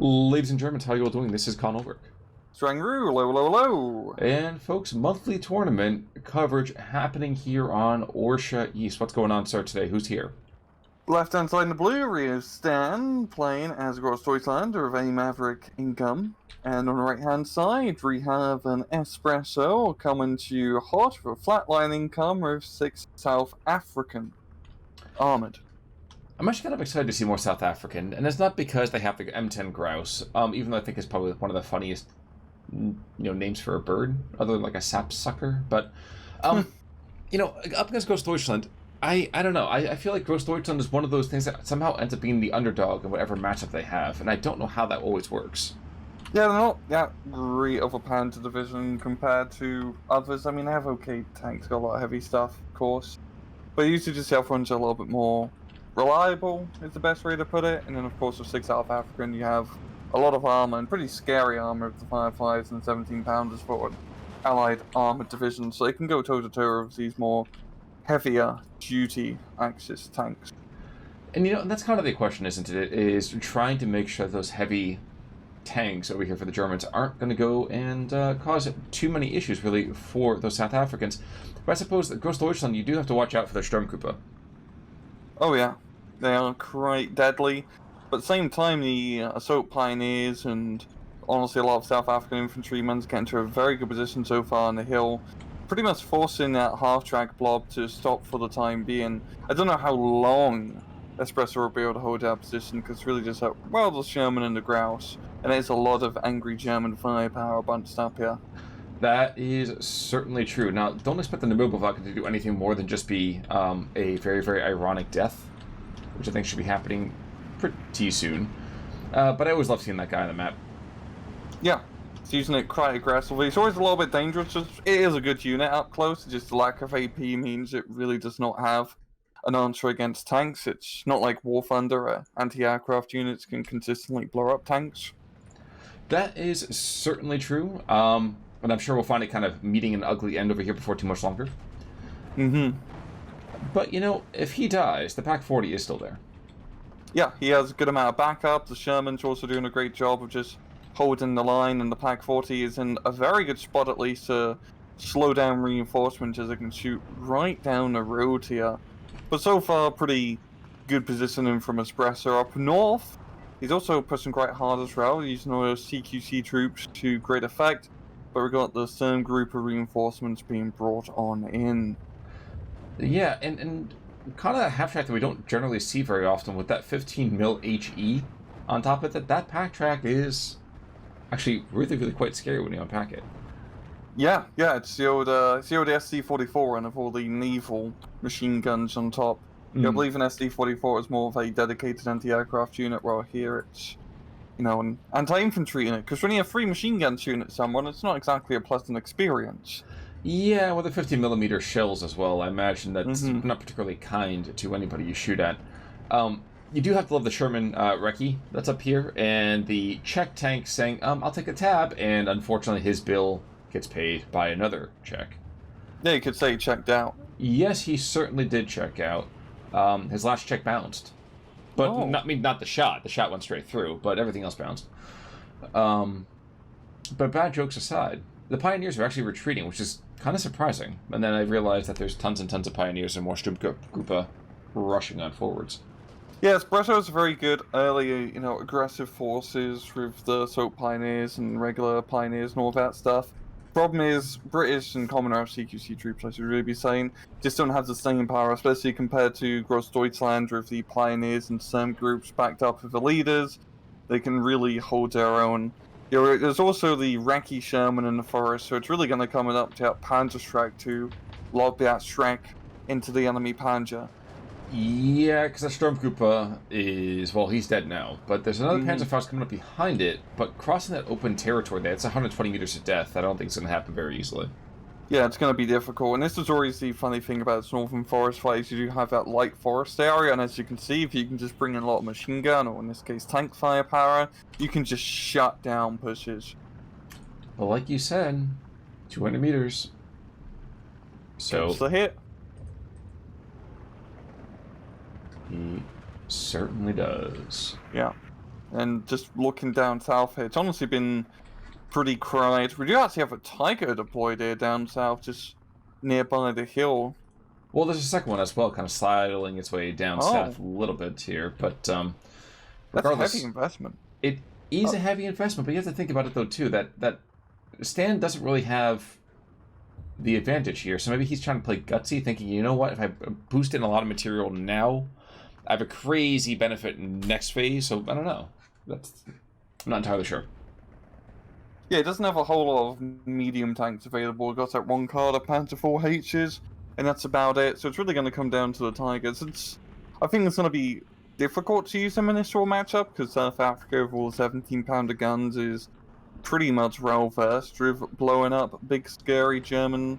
Ladies and Germans, how are you all doing? This is Conor. Strangru, low, low, low. And folks, monthly tournament coverage happening here on Orsha East. What's going on, sir, today? Who's here? Left hand side in the blue, we have Stan playing as Deutschland with a Maverick income. And on the right hand side, we have an Espresso coming to hot with a Flatline income with 6 South African armored. I'm actually kind of excited to see more South African, and it's not because they have the M10 grouse, even though I think it's probably one of the funniest names for a bird, other than like a sapsucker. But, up against Grossdeutschland, I don't know. I feel like Grossdeutschland is one of those things that somehow ends up being the underdog in whatever matchup they have, and I don't know how that always works. Yeah, they're not that great of a Panzer division compared to others. I mean, they have okay tanks, got a lot of heavy stuff, of course. But usually just the other ones are a little bit more reliable, is the best way to put it. And then, of course, with 6 South African, you have a lot of armor, and pretty scary armor with the 5.5s and 17-pounders for an allied armored division. So they can go toe-to-toe with these more heavier duty Axis tanks. And that's kind of the question, isn't it? Is trying to make sure those heavy tanks over here for the Germans aren't going to go and cause too many issues, really, for those South Africans. But I suppose that Grossdeutschland, you do have to watch out for their Sturmgruppe. Oh yeah, they are quite deadly. But at the same time, the assault pioneers and honestly a lot of South African infantrymen get into a very good position so far on the hill, pretty much forcing that half-track blob to stop for the time being. I don't know how long Espresso will be able to hold that position, because it's really just like, well, the Sherman and the Grouse. And there's a lot of angry German firepower bunched up here. That is certainly true. Now, don't expect the Namubovac to do anything more than just be a very, very ironic death, which I think should be happening pretty soon. But I always love seeing that guy on the map. Yeah, he's using it quite aggressively. It's always a little bit dangerous. It is a good unit up close. Just the lack of AP means it really does not have an answer against tanks. It's not like War Thunder, where anti-aircraft units can consistently blow up tanks. That is certainly true. And I'm sure we'll find it kind of meeting an ugly end over here before too much longer. Mm-hmm. But, if he dies, the Pak-40 is still there. Yeah, he has a good amount of backup. The Sherman's also doing a great job of just holding the line, and the Pak-40 is in a very good spot at least to slow down reinforcements as it can shoot right down the road here. But so far, pretty good positioning from Espresso up north. He's also pushing quite hard as well, using all those CQC troops to great effect. But we've got the same group of reinforcements being brought on in. Yeah, and kind of a half-track that we don't generally see very often with that 15 mil HE on top of it. That pack track is actually really, really quite scary when you unpack it. Yeah, it's the old SD-44 and of all the naval machine guns on top. I believe an SD-44 is more of a dedicated anti-aircraft unit, while here it's, an anti-infantry unit. Because when you have 3 machine guns shooting at someone, it's not exactly a pleasant experience. Yeah, with the 50mm shells as well, I imagine that's not particularly kind to anybody you shoot at. You do have to love the Sherman recce that's up here, and the Czech tank saying, I'll take a tab, and unfortunately his bill gets paid by another Czech. Yeah, you could say he checked out. Yes, he certainly did check out. His last check bounced. But not the shot. The shot went straight through, but everything else bounced. But bad jokes aside, the Pioneers are actually retreating, which is kind of surprising. And then I realized that there's tons and tons of Pioneers and more Sturmgruppe rushing on forwards. Yeah, Espresso is very good early, aggressive forces with the assault Pioneers and regular Pioneers and all that stuff. Problem is, British and Commonwealth CQC troops, I should really be saying, just don't have the staying power, especially compared to Grossdeutschland with the Pioneers and some groups backed up with the leaders. They can really hold their own. There's also the Recce Sherman in the forest, so it's really going to come up to that Panzer to lob that Shrek into the enemy Panzer. Yeah, because the Sturmgruppe is, well, he's dead now. But there's another Panzerfaust coming up behind it, but crossing that open territory there, it's 120 meters to death. I don't think it's going to happen very easily. Yeah, it's going to be difficult. And this is always the funny thing about this northern forest fights. You do have that light forest area, and as you can see, if you can just bring in a lot of machine gun, or in this case tank firepower, you can just shut down pushes. Well, like you said, 200 meters. So it's the hit. He certainly does. Yeah. And just looking down south here, it's honestly been pretty quiet. We do actually have a Tiger deployed here down south, just nearby the hill. Well, there's a second one as well, kind of sliding its way down south a Oh, little bit here, but that's a regardless, heavy investment. it is a heavy investment. But you have to think about it though too, that Stan doesn't really have the advantage here. So maybe he's trying to play gutsy, thinking, you know what, if I boost in a lot of material now, I have a crazy benefit in next phase. So I don't know. I'm not entirely sure. Yeah, it doesn't have a whole lot of medium tanks available. It got that one card of Panzer 4Hs, and that's about it. So it's really going to come down to the Tigers. I think it's going to be difficult to use them in this raw matchup, because South Africa with all the 17-pounder guns is pretty much well-versed with blowing up big, scary German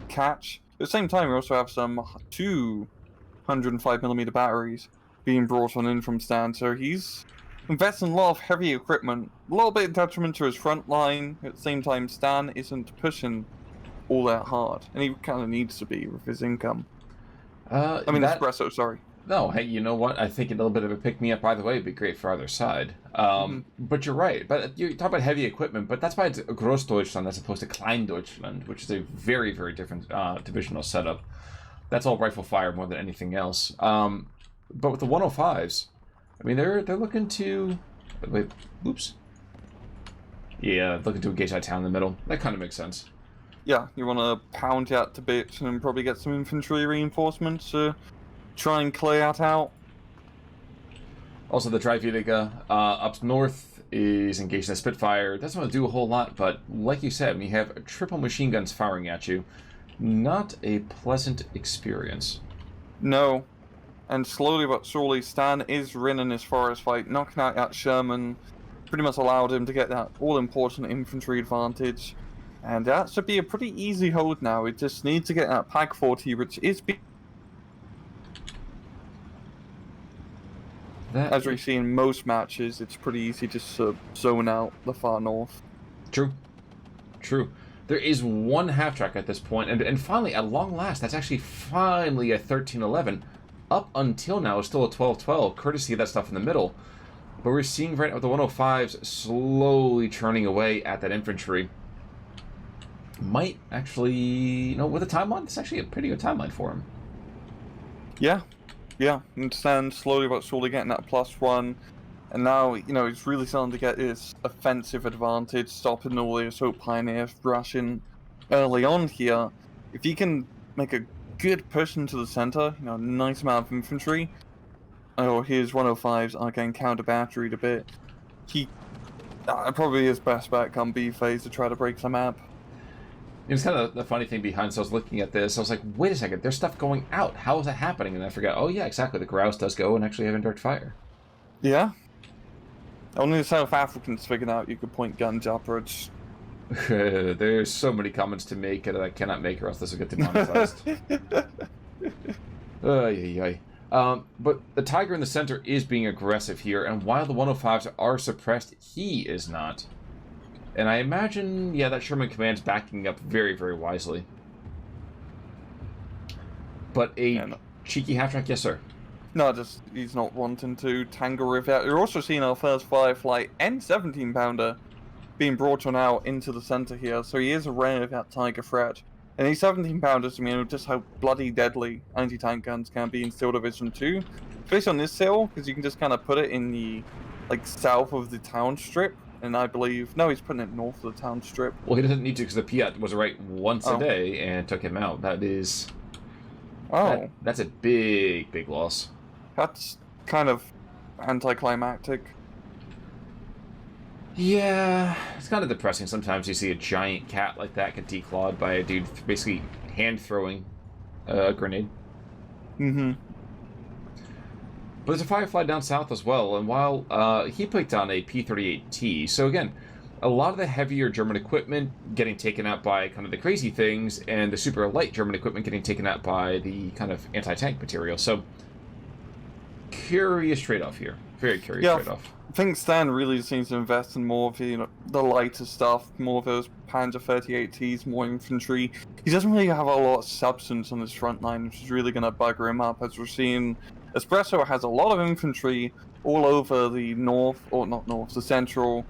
catch. At the same time, we also have some 205mm batteries being brought on in from Stan, so he's investing a lot of heavy equipment, a little bit detriment to his front line. At the same time, Stan isn't pushing all that hard, and he kind of needs to be with his income. Espresso, sorry. No, hey, you know what? I think a little bit of a pick-me-up either way would be great for either side. But you're right. But you talk about heavy equipment, but that's why it's Grossdeutschland as opposed to Klein Deutschland, which is a very, very different divisional setup. That's all rifle fire more than anything else. But with the 105s, I mean, they're looking to... Wait, oops. Yeah, looking to engage that town in the middle. That kind of makes sense. Yeah, you want to pound it out to bits and probably get some infantry reinforcements to try and clear that out. Also, the Dreivierliga up north is engaged in a Spitfire. Doesn't want to do a whole lot, but like you said, when you have triple machine guns firing at you, not a pleasant experience. No. And slowly but surely, Stan is winning his forest fight, knocking out that Sherman. Pretty much allowed him to get that all-important infantry advantage. And that should be a pretty easy hold now. It just needs to get that Pak 40, which is... As we see in most matches, it's pretty easy to zone out the far north. True. There is one half-track at this point, and finally, at long last, that's actually finally a 13-11. Up until now, it's still a 12-12, courtesy of that stuff in the middle. But we're seeing right now the 105s slowly churning away at that infantry. Might actually, with a timeline, it's actually a pretty good timeline for him. Yeah, and Stan slowly but surely getting that +1. And now, he's really starting to get his offensive advantage, stopping all the assault pioneers rushing early on here. If he can make a good push into the center, nice amount of infantry, his 105s are getting counter-batteried a bit. He probably his best bet come B phase to try to break the map. It's kind of the funny thing behind, so I was looking at this, I was like, wait a second, there's stuff going out. How is that happening? And I forgot, oh yeah, exactly, the grouse does go and actually have indirect fire. Yeah. Only the South Africans figured out you could point guns upwards. There's so many comments to make that I cannot make, or else this will get demonetized. But the Tiger in the center is being aggressive here, and while the 105s are suppressed, he is not. And I imagine, that Sherman Command's backing up very, very wisely. But cheeky half-track, yes, sir. No, just he's not wanting to tangle with that. You're also seeing our first Firefly and 17-pounder being brought on out into the center here, so he is aware of that Tiger threat. And these 17-pounders, just how bloody deadly anti-tank guns can be in Steel Division 2. Especially on this hill, because you can just kind of put it in the, south of the town strip. And I believe... No, he's putting it north of the town strip. Well, he doesn't need to, because the Piat was right once a day and took him out. That is... That's a big, big loss. That's kind of anticlimactic. Yeah, it's kind of depressing. Sometimes you see a giant cat like that get declawed by a dude basically hand-throwing a grenade. Mm-hmm. But there's a Firefly down south as well, and while he picked on a P-38T, so again, a lot of the heavier German equipment getting taken out by kind of the crazy things, and the super light German equipment getting taken out by the kind of anti-tank material. So, curious trade-off here. Very curious trade-off. I think Stan really seems to invest in more of the lighter stuff, more of those Panzer 38Ts, more infantry. He doesn't really have a lot of substance on his front line, which is really going to bugger him up, as we're seeing Espresso has a lot of infantry all over the north, or not north, the central,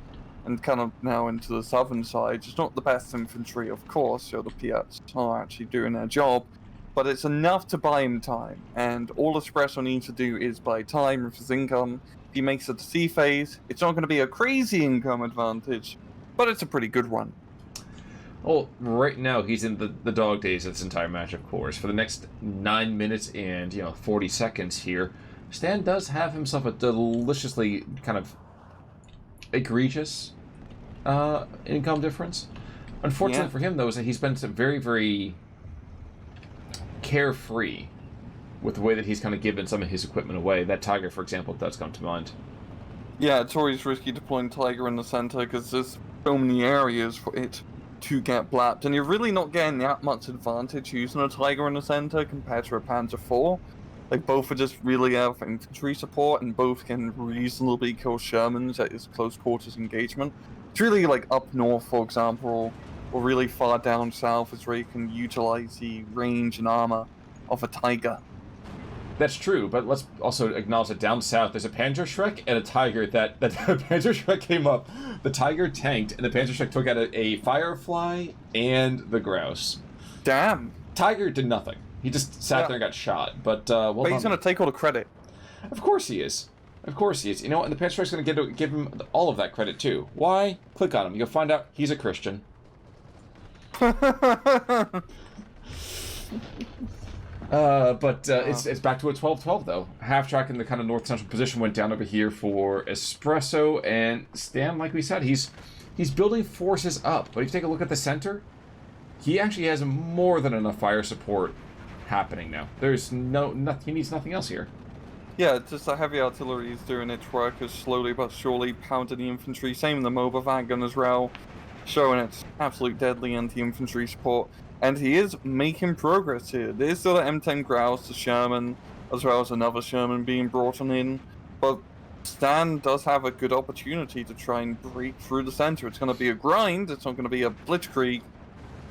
and kind of now into the southern side. It's not the best infantry, of course, so the Piats are actually doing their job, but it's enough to buy him time, and all Espresso needs to do is buy time with his income. If he makes it to sea phase, it's not going to be a crazy income advantage, but it's a pretty good one. Well, right now he's in the dog days of this entire match, of course. For the next 9 minutes and 40 seconds here, Stan does have himself a deliciously kind of egregious income difference. Unfortunately for him, though, is that he's been very, very carefree with the way that he's kind of given some of his equipment away. That Tiger, for example, does come to mind. Yeah, it's always risky deploying Tiger in the center because there's so many areas for it to get blapped, and you're really not getting that much advantage using a Tiger in the center compared to a Panzer IV. Like, both are just really have infantry support, and both can reasonably kill Shermans at his close quarters engagement. It's really like up north, for example, or really far down south is where you can utilize the range and armor of a Tiger. That's true, but let's also acknowledge that down south there's a Panzerschreck and a Tiger that the Panzerschreck came up, the Tiger tanked, and the Panzerschreck took out a Firefly and the Grouse. Damn. Tiger did nothing. He just sat there and got shot, but well But he's going to take all the credit. Of course he is. Of course he is. You know what? And the Panzerschreck's going to give him all of that credit, too. Why? Click on him. You'll find out he's a Christian. It's back to a 12-12 though. Half track in the kind of north central position went down over here for Espresso, and Stan, like we said, he's building forces up. But if you take a look at the center, he actually has more than enough fire support happening now. There's he needs nothing else here. Yeah, just the heavy artillery is doing its work, is slowly but surely pounding the infantry. Same in the mobile wagon as well, showing its absolute deadly anti-infantry support. And he is making progress here. There's still an M10 Grouse, the Sherman, as well as another Sherman being brought on in. But Stan does have a good opportunity to try and break through the center. It's going to be a grind, it's not going to be a blitzkrieg,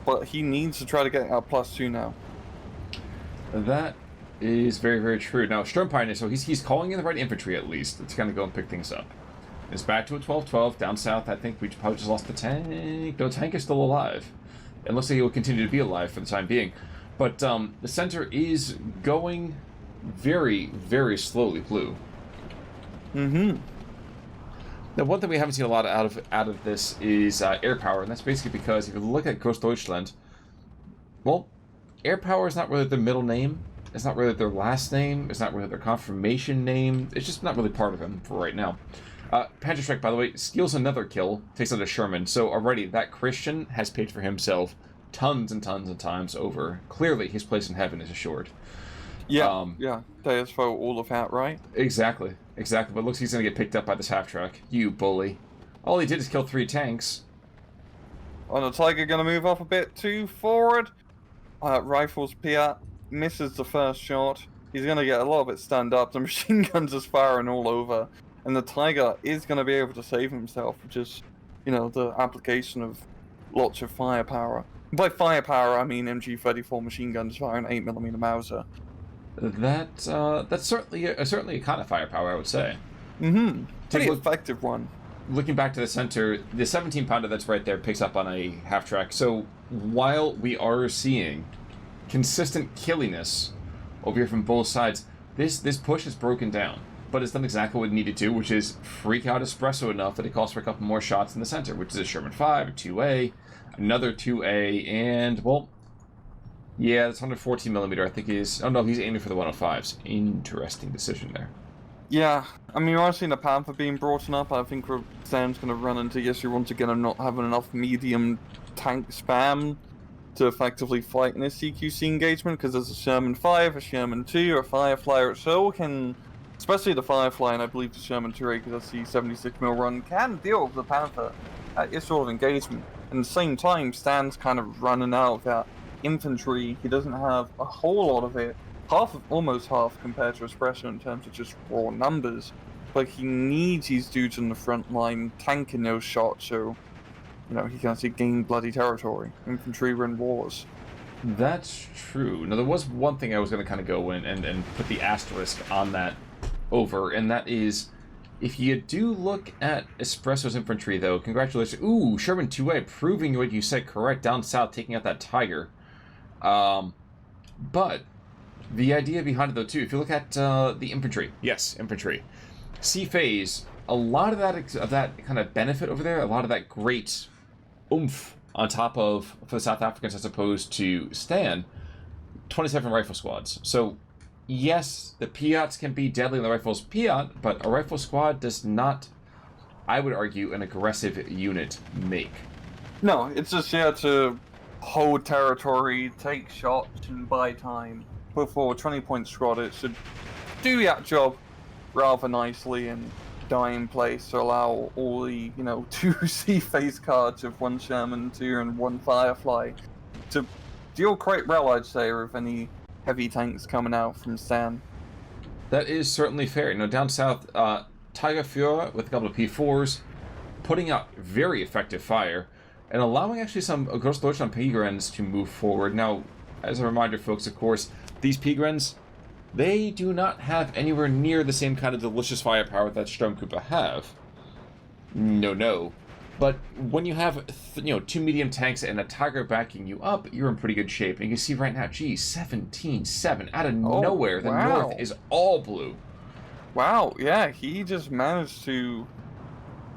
but he needs to try to get out +2 now. That is very, very true. Now, Sturmpioneer, so he's calling in the right infantry at least. Let's kind of go and pick things up. It's back to a 12-12. Down south, I think we probably just lost the tank. No, tank is still alive. It looks like he will continue to be alive for the time being. But the center is going very, very slowly blue. Mm-hmm. Now, one thing we haven't seen a lot out of this is air power, and that's basically because if you look at Grossdeutschland, well, air power is not really their middle name. It's not really their last name. It's not really their confirmation name. It's just not really part of them for right now. Panzerschreck, by the way, steals another kill, takes out a Sherman, so already that Christian has paid for himself tons and tons of times over. Clearly, his place in heaven is assured. Yeah, Deus Foe all of that, right? Exactly. But it looks like he's going to get picked up by this half-track. You bully. All he did is kill 3 tanks. Oh, the Tiger going to move up a bit too forward. Rifles Piat misses the first shot. He's going to get a little bit stand up. The machine guns is firing all over. And the Tiger is going to be able to save himself, which is, the application of lots of firepower. By firepower, I mean MG-34 machine guns firing 8mm Mauser. That's certainly a kind of firepower, I would say. Mm-hmm. Pretty effective one. Looking back to the center, the 17-pounder that's right there picks up on a half-track. So while we are seeing consistent killiness over here from both sides, this push is broken down. But it's done exactly what it needed to, which is freak out Espresso enough that it calls for a couple more shots in the center, which is a Sherman 5, a 2A, another 2A, and, well, yeah, that's 114mm, I think is... Oh, no, he's aiming for the 105s. Interesting decision there. Yeah, I mean, I've seen the Panther being brought up. I think Stan's going to run into the issue once again of not having enough medium tank spam to effectively fight in this CQC engagement, because there's a Sherman 5, a Sherman 2, a Firefly, or so can... Especially the Firefly, and I believe the Sherman 2A, because that's the 76mm run, can deal with the Panther at this sort of engagement. And at the same time, Stan's kind of running out of that infantry. He doesn't have a whole lot of it. Almost half compared to Espresso in terms of just raw numbers. But he needs these dudes in the front line tanking those shots, so, he can actually gain bloody territory. Infantry win wars. That's true. Now, there was one thing I was going to kind of go in and put the asterisk on that over, and that is, if you do look at Espresso's infantry, though, congratulations. Ooh, Sherman 2A, proving what you said correct down south, taking out that Tiger. But the idea behind it, though, too, if you look at the infantry, yes, infantry, C phase, a lot of that kind of benefit over there, a lot of that great oomph on top of, for the South Africans as opposed to Stan, 27 rifle squads. So, yes, the Piats can be deadly in the rifle's Piat, but a rifle squad does not, I would argue, an aggressive unit make. No, it's just here to hold territory, take shots, and buy time. Before a 20-point squad, it should do that job rather nicely and die in place to allow all the, 2 C-phase cards of 1 Sherman 2 and 1 Firefly to deal quite well, I'd say, with any heavy tanks coming out from Stan. That is certainly fair. Down south, Tiger Führer with a couple of P4s, putting out very effective fire, and allowing actually some Grossdeutschland Pigrens to move forward. Now, as a reminder, folks, of course, these Pigrens, they do not have anywhere near the same kind of delicious firepower that Sturmgruppe have. No. But when you have, 2 medium tanks and a Tiger backing you up, you're in pretty good shape. And you can see right now, geez, 17-7 out of nowhere. The north is all blue. Wow, yeah, he just managed to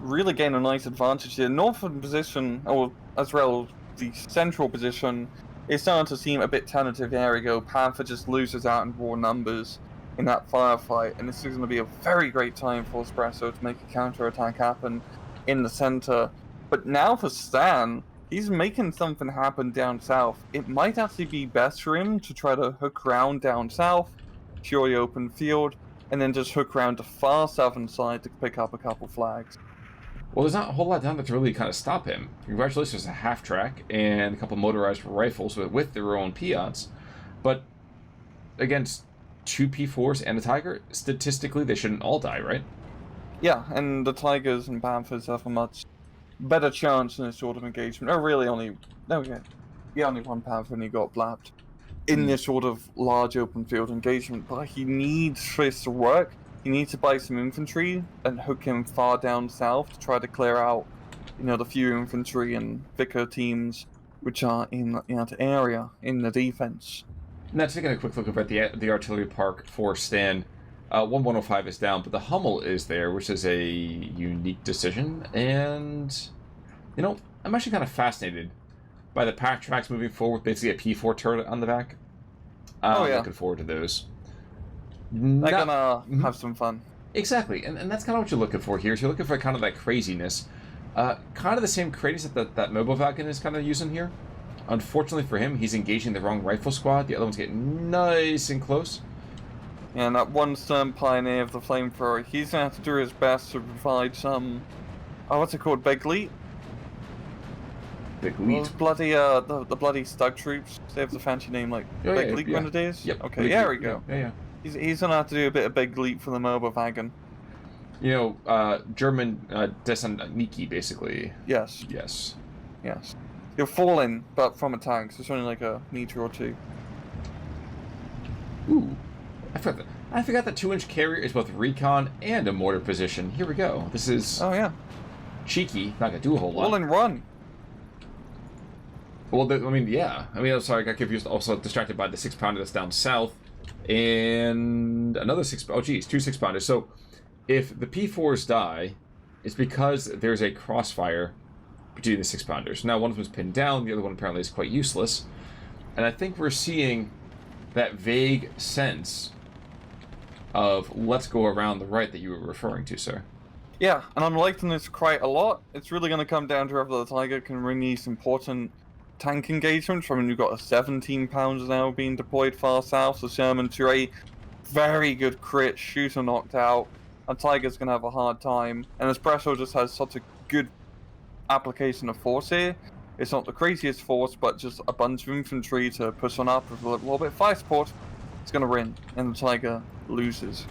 really gain a nice advantage here. Northern position, or as well the central position, is starting to seem a bit tentative. There we go. Panther just loses out in raw numbers in that firefight, and this is going to be a very great time for Espresso to make a counter-attack happen in the center. But now for Stan, he's making something happen down south. It might actually be best for him to try to hook around down south, purely open field, and then just hook around the far southern side to pick up a couple flags. Well, there's not a whole lot down there to really kind of stop him. Congratulations, a half-track and a couple motorized rifles with their own Piats. But against 2 P4s and a Tiger, statistically, they shouldn't all die, right? Yeah, and the Tigers and Panthers have a much better chance in this sort of engagement. Oh, really, only one Panther and he got blapped in this sort of large open field engagement. But he needs this to work. He needs to buy some infantry and hook him far down south to try to clear out, the few infantry and Vicar teams which are in that area in the defense. Now, taking a quick look over at the artillery park for Stan, 1105 is down, but the Hummel is there, which is a unique decision. And, I'm actually kind of fascinated by the pack tracks moving forward, basically a P4 turret on the back. I'm looking forward to those. They're gonna have some fun. Exactly, and that's kind of what you're looking for here. So you're looking for kind of that craziness. Kind of the same craziness that Mobile Wagon is kind of using here. Unfortunately for him, he's engaging the wrong rifle squad. The other one's getting nice and close. Yeah, and that one stern pioneer of the flamethrower, he's gonna have to do his best to provide some... what's it called? Begleet? Begleet? Those bloody, the bloody Stug troops. They have the fancy name like Begleet Grenadiers? Yep. Okay, there we go. Yeah. He's gonna have to do a bit of Begleet for the Mobile Wagon. German Desantniki, basically. Yes. You're falling, but from a tank, so it's only like a meter or two. Ooh. I forgot that 2-inch carrier is both recon and a mortar position. Here we go. This is... Oh, yeah. Cheeky. Not gonna do a whole lot. Roll and run. Well, I'm sorry, I got confused. Also distracted by the 6-pounder that's down south. And another 2 6-pounders. So, if the P4s die, it's because there's a crossfire between the 6-pounders. Now, one of them is pinned down, the other one apparently is quite useless. And I think we're seeing that vague sense of let's go around the right that you were referring to, sir. Yeah, and I'm liking this quite a lot. It's really going to come down to whether the Tiger can win these important tank engagements. You've got a 17-pounder now being deployed far south, so Sherman 2A, very good crit, shooter knocked out, and Tiger's going to have a hard time. And Espresso just has such a good application of force here. It's not the craziest force, but just a bunch of infantry to push on up with a little bit of fire support. It's going to win, and the Tiger loses.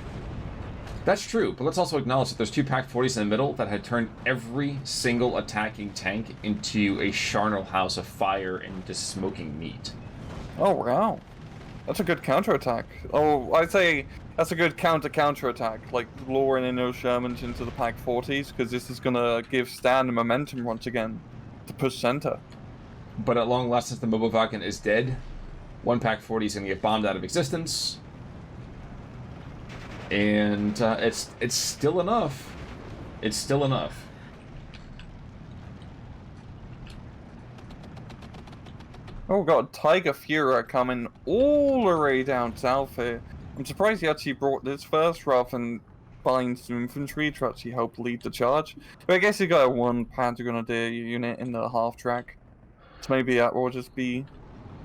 That's true, but let's also acknowledge that there's 2 Pack 40s in the middle that had turned every single attacking tank into a charnel house of fire and just smoking meat. Oh, wow. That's a good counterattack. Oh, I'd say that's a good counterattack, like luring in those Shermans into the Pack 40s, because this is going to give Stan the momentum once again to push center. But at long last, since the Mobile Falcon is dead, one Pack 40 is going to get bombed out of existence. And it's still enough. It's still enough. Oh, we've got Tiger Fuhrer coming all the way down south here. I'm surprised he actually brought this first rather than buying some infantry to actually help lead the charge. But I guess he got a one PanzerGrossDeutsch unit in the half track. So maybe that will just be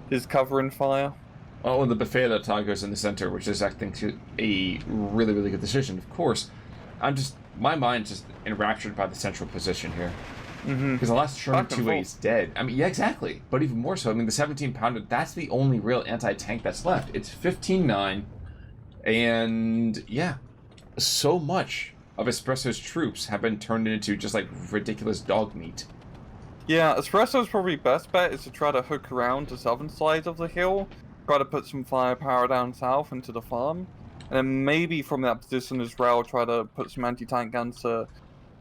his covering fire. Oh, and the buffet that Tiger's in the center, which is, I think, a really, really good decision. Of course, my mind's just enraptured by the central position here. Because the last Sherman 2A is dead. I mean, yeah, exactly. But even more so, I mean, the 17-pounder, that's the only real anti-tank that's left. It's 15-9, and yeah, so much of Espresso's troops have been turned into just, like, ridiculous dog meat. Yeah, Espresso's probably best bet is to try to hook around the southern side of the hill, try to put some firepower down south into the farm, and then maybe from that position as well, try to put some anti-tank guns to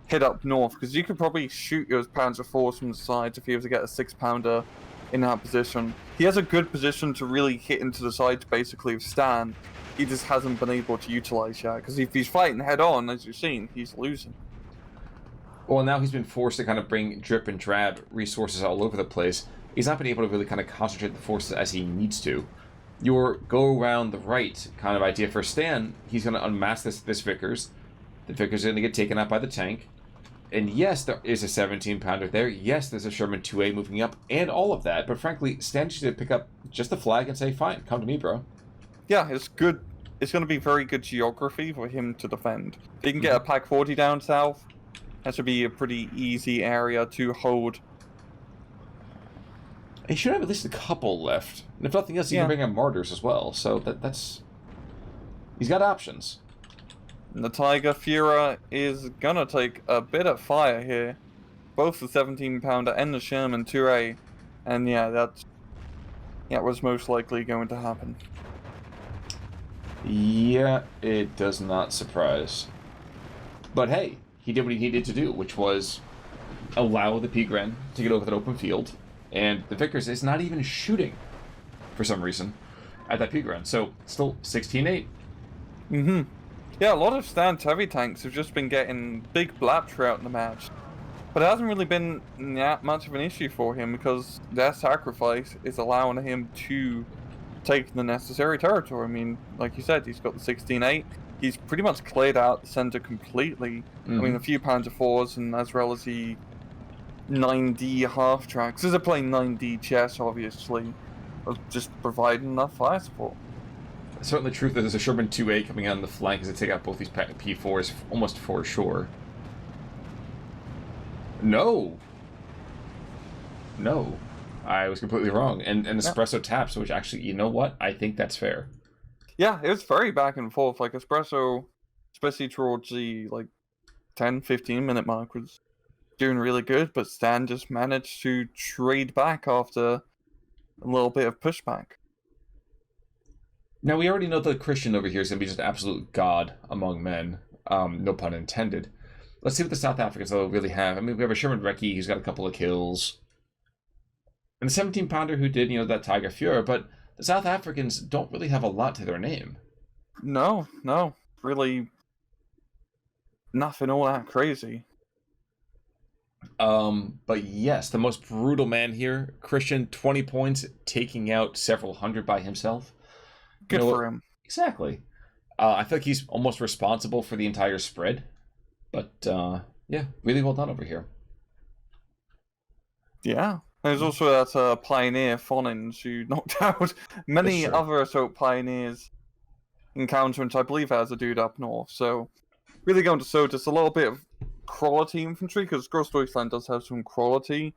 hit up north, because you could probably shoot your Panzer IV from the sides if you were to get a 6-pounder in that position. He has a good position to really hit into the sides basically of Stan. He just hasn't been able to utilize yet, because if he's fighting head on, as you've seen, he's losing. Well, now he's been forced to kind of bring drip and drab resources all over the place. He's not been able to really kind of concentrate the forces as he needs to. Your go around the right kind of idea for Stan, he's going to unmask this Vickers. The Vickers are going to get taken out by the tank. And yes, there is a 17-pounder there. Yes, there's a Sherman 2A moving up, and all of that. But frankly, Stan should pick up just the flag and say, fine, come to me, bro. Yeah, it's good. It's going to be very good geography for him to defend. If he can get a Pack 40 down south, that should be a pretty easy area to hold. He should have at least a couple left. And if nothing else, he can bring in Martyrs as well. So that's... He's got options. And the Tiger Fuhrer is gonna take a bit of fire here. Both the 17-pounder and the Sherman 2A. And yeah, that was most likely going to happen. Yeah, it does not surprise. But hey, he did what he needed to do, which was allow the Pigren to get over that open field. And the Vickers is not even shooting, for some reason, at that Pigren. So, still 16-8. Yeah, a lot of Stan's heavy tanks have just been getting big blaps throughout the match. But it hasn't really been that much of an issue for him, because their sacrifice is allowing him to take the necessary territory. I mean, like you said, he's got the 16-8. He's pretty much cleared out the center completely. I mean, a few Panzer IVs, and as well as the 9D half tracks. They're playing 9D chess, obviously, of just providing enough fire support. Certainly true that there's a Sherman 2A coming on the flank as they take out both these P4s almost for sure. No, I was completely wrong. And Espresso taps, which actually, you know what? I think that's fair. Yeah, it was very back and forth. Like, Espresso, especially towards the, 10-15 minute mark, was doing really good, but Stan just managed to trade back after a little bit of pushback. Now, we already know that Christian over here is going to be just absolute god among men. No pun intended. Let's see what the South Africans will really have. I mean, we have a Sherman Recce who's got a couple of kills. And the 17-pounder who did, that Tiger Fuhrer, but the South Africans don't really have a lot to their name. No. Really nothing all that crazy. But yes, the most brutal man here, Christian, 20 points, taking out several hundred by himself. Good for him. Exactly. I feel like he's almost responsible for the entire spread. But, yeah, really well done over here. Yeah. There's also that pioneer, Fonins, who knocked out many other assault pioneers in counter, I believe has a dude up north. So, really going to show just a little bit of quality infantry, because Gross-Deutschland does have some quality,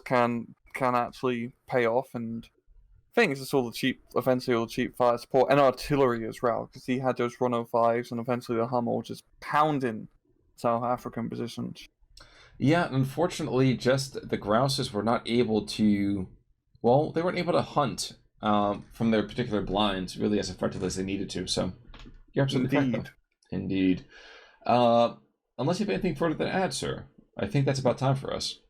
can actually pay off, and I think it's all the cheap, eventually all the cheap fire support, and artillery as well, because he had those 105s, and eventually the Hummel just pounding South African positions. Yeah, unfortunately, just the Grouses were not able to... Well, they weren't able to hunt from their particular blinds really as effectively as they needed to. So you're absolutely correct, though. Indeed. Unless you have anything further to add, sir, I think that's about time for us.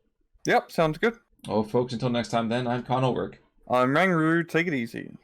Yep, sounds good. Oh, folks, until next time then, I'm Con Ulrich. I'm Rangaroo, take it easy.